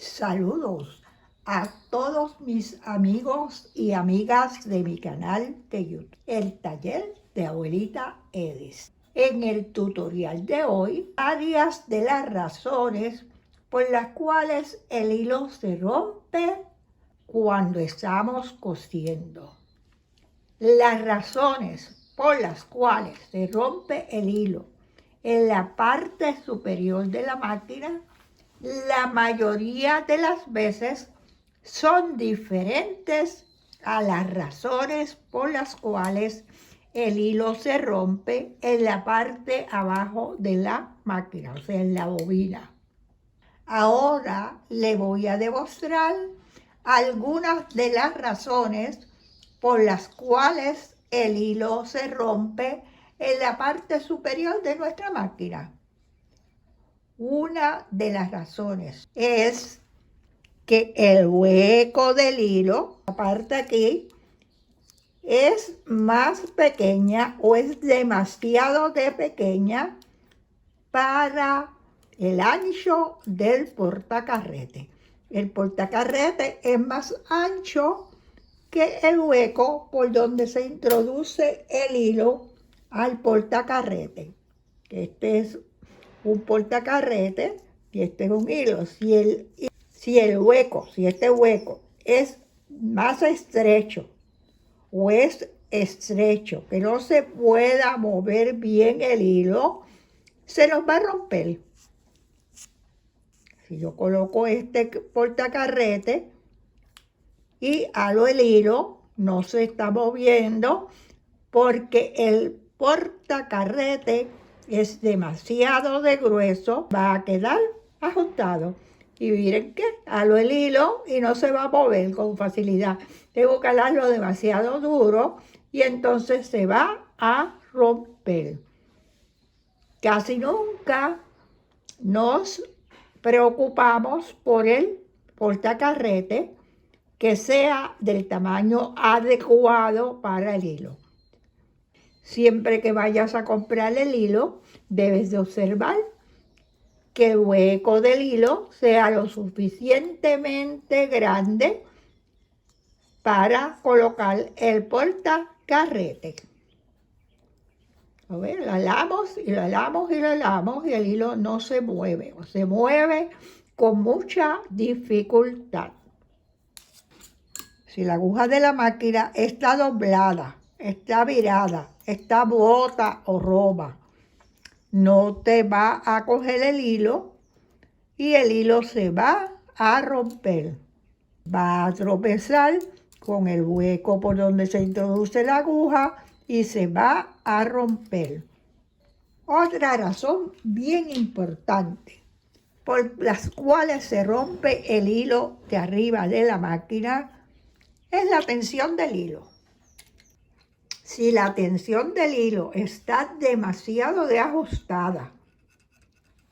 Saludos a todos mis amigos y amigas de mi canal de YouTube, el taller de abuelita Edis. En el tutorial de hoy, varias de las razones por las cuales el hilo se rompe cuando estamos cosiendo. Las razones por las cuales se rompe el hilo en la parte superior de la máquina, la mayoría de las veces son diferentes a las razones por las cuales el hilo se rompe en la parte abajo de la máquina, o sea, en la bobina. Ahora le voy a demostrar algunas de las razones por las cuales el hilo se rompe en la parte superior de nuestra máquina. Una de las razones es que el hueco del hilo, la parte aquí, es más pequeña o es demasiado pequeña para el ancho del portacarrete. El portacarrete es más ancho que el hueco por donde se introduce el hilo al portacarrete. Este es un portacarrete y este es un hilo. Si este hueco es más estrecho o es estrecho, que no se pueda mover bien el hilo, se nos va a romper. Si yo coloco este portacarrete y halo el hilo, no se está moviendo porque el portacarrete es demasiado de grueso, va a quedar ajustado. Y miren que halo el hilo y no se va a mover con facilidad. Tengo que alarlo demasiado duro y entonces se va a romper. Casi nunca nos preocupamos por el portacarrete que sea del tamaño adecuado para el hilo. Siempre que vayas a comprar el hilo, debes de observar que el hueco del hilo sea lo suficientemente grande para colocar el portacarrete. A ver, lo alamos y lo alamos y lo alamos y el hilo no se mueve o se mueve con mucha dificultad. Si la aguja de la máquina está doblada, está virada, está bota o roba, no te va a coger el hilo y el hilo se va a romper. Va a tropezar con el hueco por donde se introduce la aguja y se va a romper. Otra razón bien importante por las cuales se rompe el hilo de arriba de la máquina es la tensión del hilo. Si la tensión del hilo está demasiado ajustada,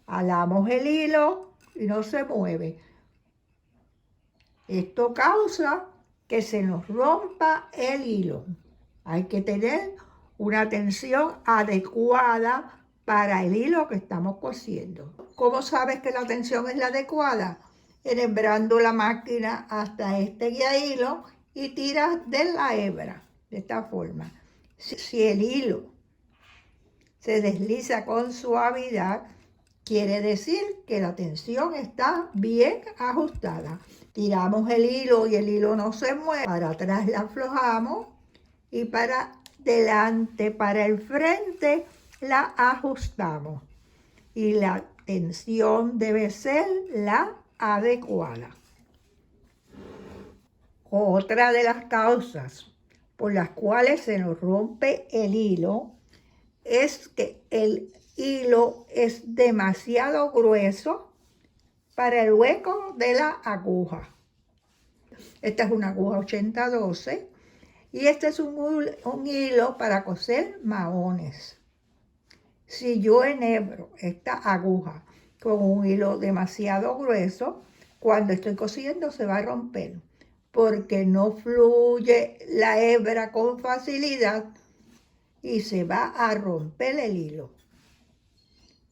alamos el hilo y no se mueve. Esto causa que se nos rompa el hilo. Hay que tener una tensión adecuada para el hilo que estamos cosiendo. ¿Cómo sabes que la tensión es la adecuada? Enhebrando la máquina hasta este guía hilo y tiras de la hebra, de esta forma. Si el hilo se desliza con suavidad, quiere decir que la tensión está bien ajustada. Tiramos el hilo y el hilo no se mueve. Para atrás la aflojamos y para delante, para el frente, la ajustamos. Y la tensión debe ser la adecuada. Otra de las causas por las cuales se nos rompe el hilo es que el hilo es demasiado grueso para el hueco de la aguja. Esta es una aguja 80-12 y este es un hilo para coser mahones. Si yo enhebro esta aguja con un hilo demasiado grueso, cuando estoy cosiendo se va a romper porque no fluye la hebra con facilidad y se va a romper el hilo.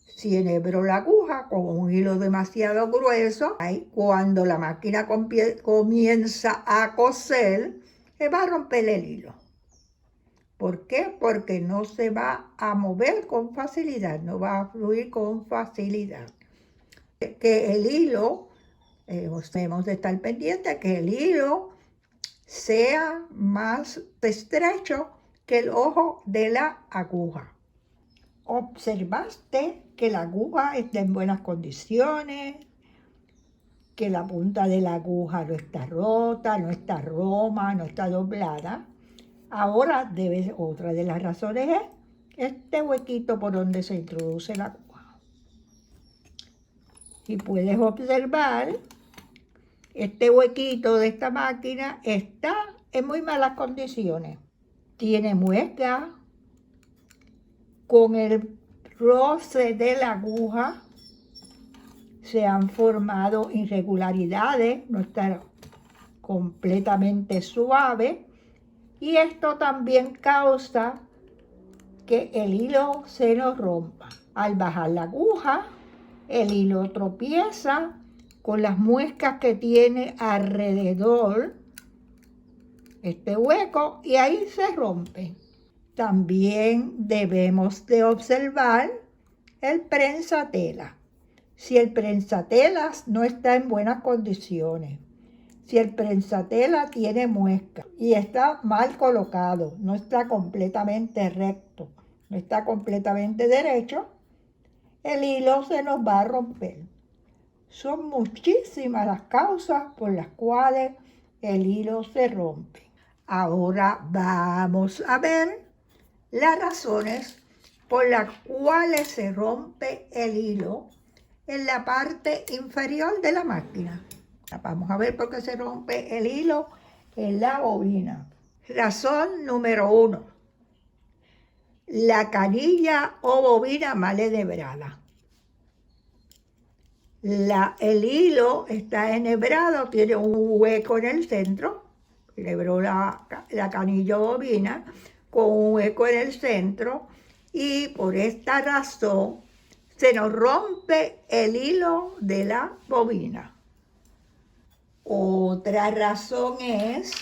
Si enhebro la aguja con un hilo demasiado grueso, cuando la máquina comienza a coser, se va a romper el hilo. ¿Por qué? Porque no se va a mover con facilidad, no va a fluir con facilidad. Que el hilo, debemos de estar pendientes, que el hilo sea más estrecho que el ojo de la aguja. Observaste que la aguja está en buenas condiciones, que la punta de la aguja no está rota, no está roma, no está doblada. Ahora otra de las razones es este huequito por donde se introduce la aguja. Si puedes observar, este huequito de esta máquina está en muy malas condiciones. Tiene muesca, con el roce de la aguja se han formado irregularidades, no está completamente suave, y esto también causa que el hilo se nos rompa. Al bajar la aguja, el hilo tropieza con las muescas que tiene alrededor este hueco y ahí se rompe. También debemos de observar el prensatela. Si el prensatelas no está en buenas condiciones, si el prensatela tiene muesca y está mal colocado, no está completamente recto, no está completamente derecho, el hilo se nos va a romper. Son muchísimas las causas por las cuales el hilo se rompe. Ahora vamos a ver las razones por las cuales se rompe el hilo en la parte inferior de la máquina. Vamos a ver por qué se rompe el hilo en la bobina. Razón número 1. La canilla o bobina mal enhebrada. El hilo está enhebrado, tiene un hueco en el centro. Enhebró la canilla o bobina con un hueco en el centro y por esta razón se nos rompe el hilo de la bobina. Otra razón es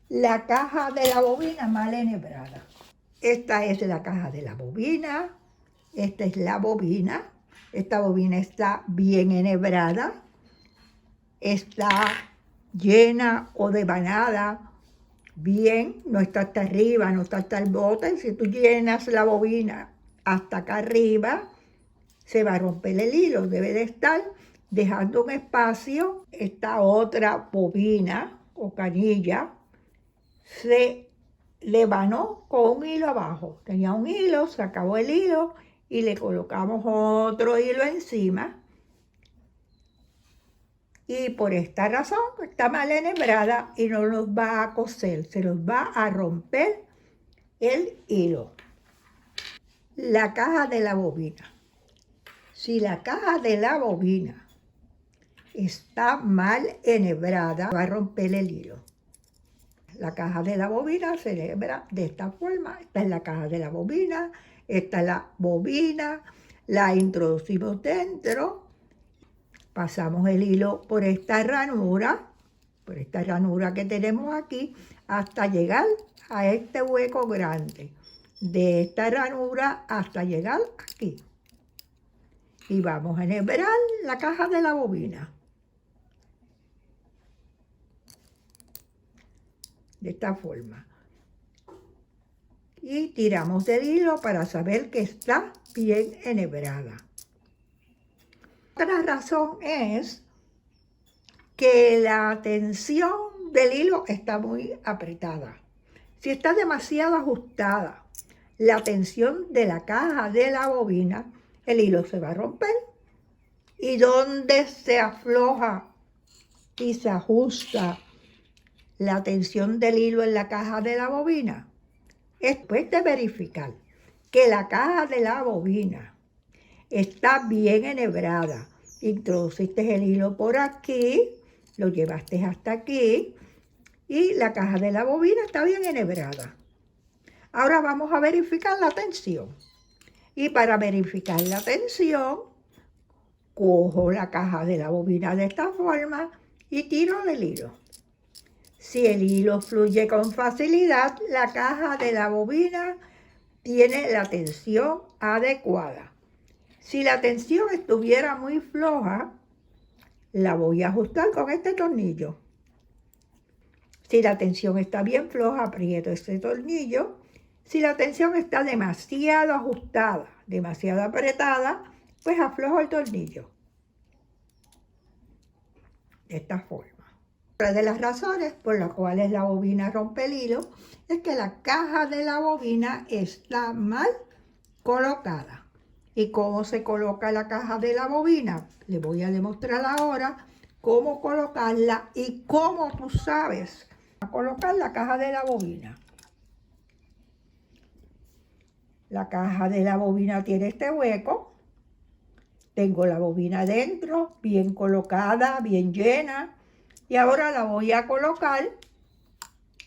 la caja de la bobina mal enhebrada. Esta es la caja de la bobina, esta es la bobina. Esta bobina está bien enhebrada, está llena o devanada bien, no está hasta arriba, no está hasta el bote. Si tú llenas la bobina hasta acá arriba, se va a romper el hilo. Debe de estar dejando un espacio. Esta otra bobina o canilla se levanó con un hilo abajo. Tenía un hilo, se acabó el hilo y le colocamos otro hilo encima. Y por esta razón está mal enhebrada y no nos va a coser, se nos va a romper el hilo. La caja de la bobina. Si la caja de la bobina está mal enhebrada, va a romper el hilo. La caja de la bobina se enhebra de esta forma. Esta es la caja de la bobina, esta es la bobina, la introducimos dentro, pasamos el hilo por esta ranura que tenemos aquí, hasta llegar a este hueco grande. De esta ranura hasta llegar aquí. Y vamos a enhebrar la caja de la bobina. De esta forma. Y tiramos del hilo para saber que está bien enhebrada. Otra razón es que la tensión del hilo está muy apretada. Si está demasiado ajustada la tensión de la caja de la bobina, el hilo se va a romper. ¿Y dónde se afloja y se ajusta la tensión del hilo en la caja de la bobina? Después de verificar que la caja de la bobina está bien enhebrada, introduciste el hilo por aquí, lo llevaste hasta aquí y la caja de la bobina está bien enhebrada. Ahora vamos a verificar la tensión. Y para verificar la tensión, cojo la caja de la bobina de esta forma y tiro del hilo. Si el hilo fluye con facilidad, la caja de la bobina tiene la tensión adecuada. Si la tensión estuviera muy floja, la voy a ajustar con este tornillo. Si la tensión está bien floja, aprieto este tornillo. Si la tensión está demasiado ajustada, demasiado apretada, pues aflojo el tornillo. De esta forma. Otra de las razones por las cuales la bobina rompe el hilo es que la caja de la bobina está mal colocada. ¿Y cómo se coloca la caja de la bobina? Les voy a demostrar ahora cómo colocarla y cómo tú sabes colocar la caja de la bobina. La caja de la bobina tiene este hueco. Tengo la bobina dentro, bien colocada, bien llena. Y ahora la voy a colocar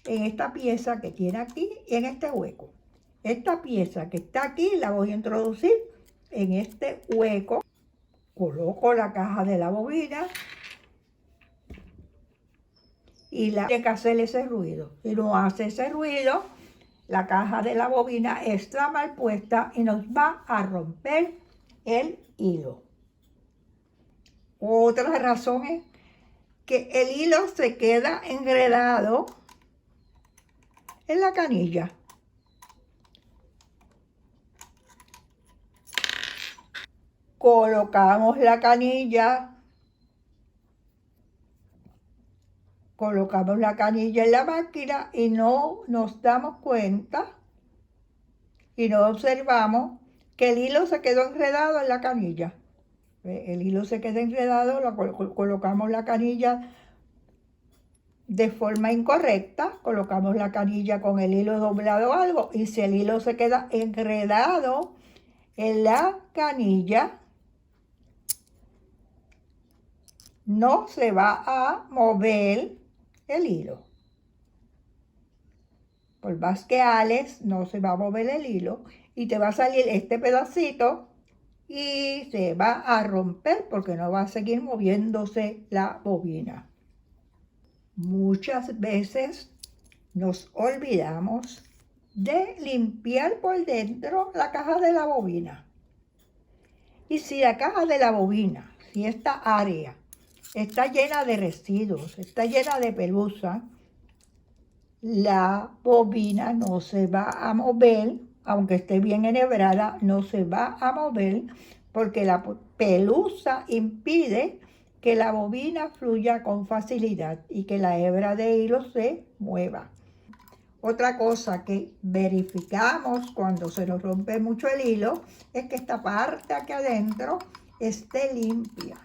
en esta pieza que tiene aquí y en este hueco. Esta pieza que está aquí la voy a introducir en este hueco. Coloco la caja de la bobina y tiene que hacer ese ruido. Si no hace ese ruido, la caja de la bobina está mal puesta y nos va a romper el hilo. Otra razón es que el hilo se queda enredado en la canilla. Colocamos la canilla en la máquina y no nos damos cuenta y no observamos que el hilo se quedó enredado en la canilla. El hilo se queda enredado, colocamos la canilla de forma incorrecta, colocamos la canilla con el hilo doblado o algo, y si el hilo se queda enredado en la canilla, no se va a mover el hilo. Por más que ales, no se va a mover el hilo y te va a salir este pedacito y se va a romper porque no va a seguir moviéndose la bobina. Muchas veces nos olvidamos de limpiar por dentro la caja de la bobina. Y si la caja de la bobina, si esta área está llena de residuos, está llena de pelusa, la bobina no se va a mover, aunque esté bien enhebrada, no se va a mover porque la pelusa impide que la bobina fluya con facilidad y que la hebra de hilo se mueva. Otra cosa que verificamos cuando se nos rompe mucho el hilo es que esta parte aquí adentro esté limpia,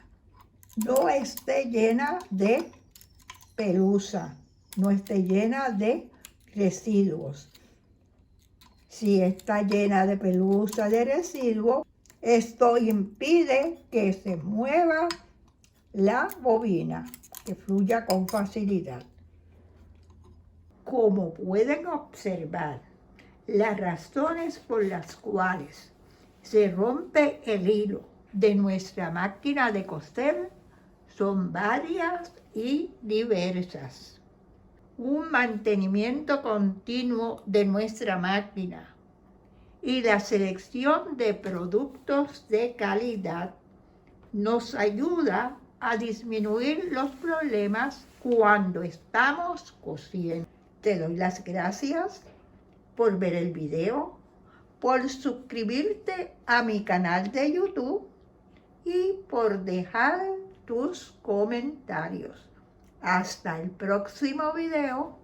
no esté llena de pelusa, no esté llena de residuos. Si está llena de pelusa, de residuos, esto impide que se mueva la bobina, que fluya con facilidad. Como pueden observar, las razones por las cuales se rompe el hilo de nuestra máquina de coser son varias y diversas. Un mantenimiento continuo de nuestra máquina y la selección de productos de calidad nos ayuda a disminuir los problemas cuando estamos cosiendo. Te doy las gracias por ver el video, por suscribirte a mi canal de YouTube y por dejar tus comentarios. Hasta el próximo video.